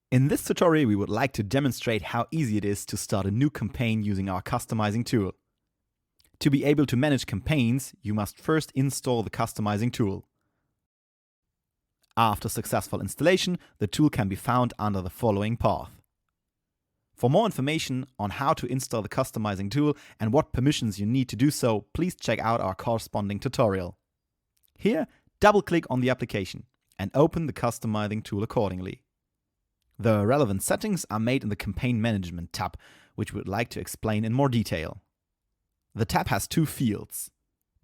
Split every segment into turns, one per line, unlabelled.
In this tutorial, we would like to demonstrate how easy it is to start a new campaign using our customizing tool. To be able to manage campaigns, you must first install the customizing tool. After successful installation, the tool can be found under the following path. For more information on how to install the customizing tool and what permissions you need to do so, please check out our corresponding tutorial. Here, double-click on the application and open the customizing tool accordingly. The relevant settings are made in the Campaign Management tab, which we would like to explain in more detail. The tab has two fields.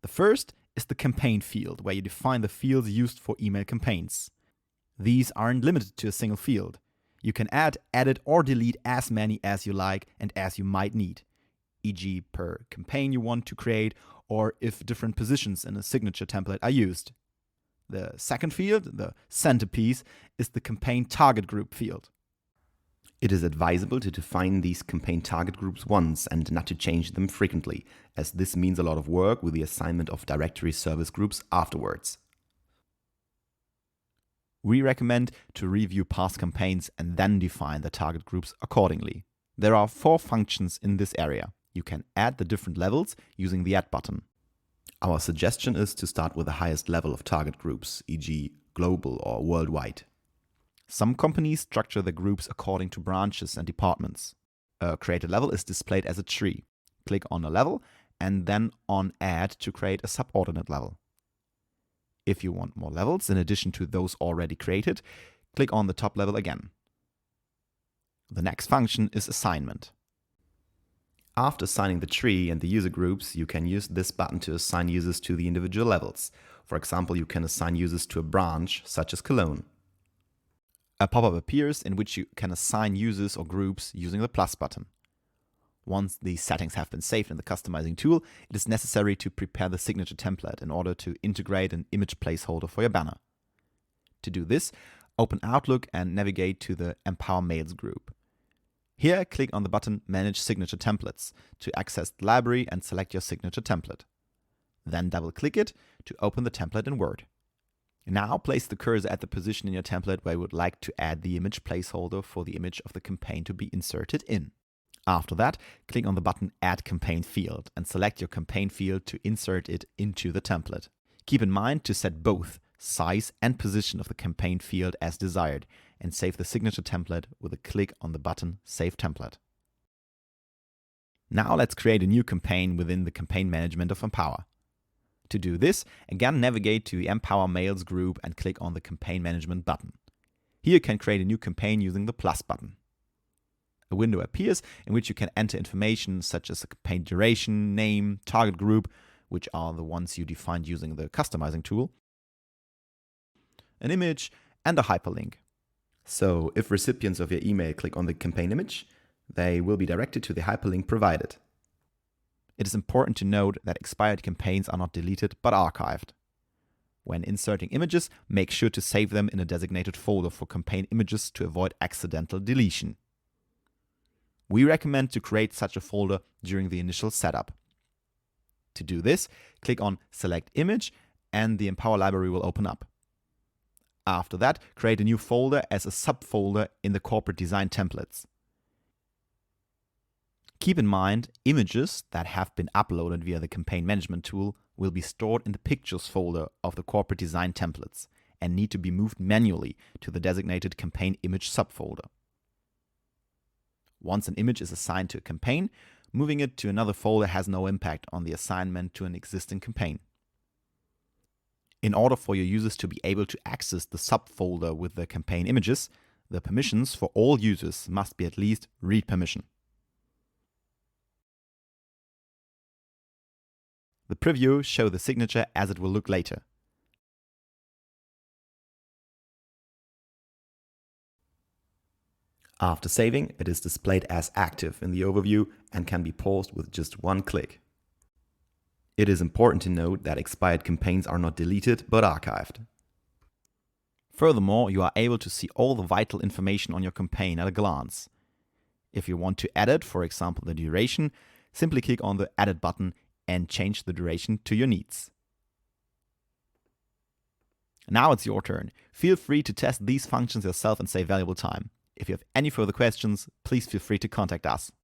The first is the Campaign field, where you define the fields used for email campaigns. These aren't limited to a single field. You can add, edit, or delete as many as you like and as you might need, e.g. per campaign you want to create, or if different positions in a signature template are used. The second field, the centerpiece, is the Campaign Target Group field.
It is advisable to define these campaign target groups once and not to change them frequently, as this means a lot of work with the assignment of directory service groups afterwards.
We recommend to review past campaigns and then define the target groups accordingly. There are 4 functions in this area. You can add the different levels using the Add button.
Our suggestion is to start with the highest level of target groups, e.g. global or worldwide.
Some companies structure the groups according to branches and departments. A created level is displayed as a tree. Click on a level and then on Add to create a subordinate level. If you want more levels in addition to those already created, click on the top level again. The next function is Assignment.
After assigning the tree and the user groups, you can use this button to assign users to the individual levels. For example, you can assign users to a branch, such as Cologne.
A pop-up appears in which you can assign users or groups using the plus button. Once these settings have been saved in the customizing tool, it is necessary to prepare the signature template in order to integrate an image placeholder for your banner. To do this, open Outlook and navigate to the Empower Mails group. Here, click on the button Manage Signature Templates to access the library and select your signature template. Then double-click it to open the template in Word. Now place the cursor at the position in your template where you would like to add the image placeholder for the image of the campaign to be inserted in. After that, click on the button Add Campaign Field and select your campaign field to insert it into the template. Keep in mind to set both size and position of the campaign field as desired and save the signature template with a click on the button Save Template. Now let's create a new campaign within the campaign management of Empower. To do this, again navigate to the Empower Mails group and click on the Campaign Management button. Here you can create a new campaign using the plus button. A window appears in which you can enter information such as the campaign duration, name, target group, which are the ones you defined using the customizing tool, an image, and a hyperlink.
So, if recipients of your email click on the campaign image, they will be directed to the hyperlink provided.
It is important to note that expired campaigns are not deleted but archived. When inserting images, make sure to save them in a designated folder for campaign images to avoid accidental deletion. We recommend to create such a folder during the initial setup. To do this, click on Select Image and the Empower library will open up. After that, create a new folder as a subfolder in the Corporate Design Templates. Keep in mind, images that have been uploaded via the Campaign Management tool will be stored in the Pictures folder of the Corporate Design Templates and need to be moved manually to the designated Campaign Image subfolder. Once an image is assigned to a campaign, moving it to another folder has no impact on the assignment to an existing campaign. In order for your users to be able to access the subfolder with the campaign images, the permissions for all users must be at least read permission. The preview shows the signature as it will look later.
After saving, it is displayed as active in the overview and can be paused with just one click. It is important to note that expired campaigns are not deleted but archived.
Furthermore, you are able to see all the vital information on your campaign at a glance. If you want to edit, for example, the duration, simply click on the Edit button and change the duration to your needs. Now it's your turn. Feel free to test these functions yourself and save valuable time. If you have any further questions, please feel free to contact us.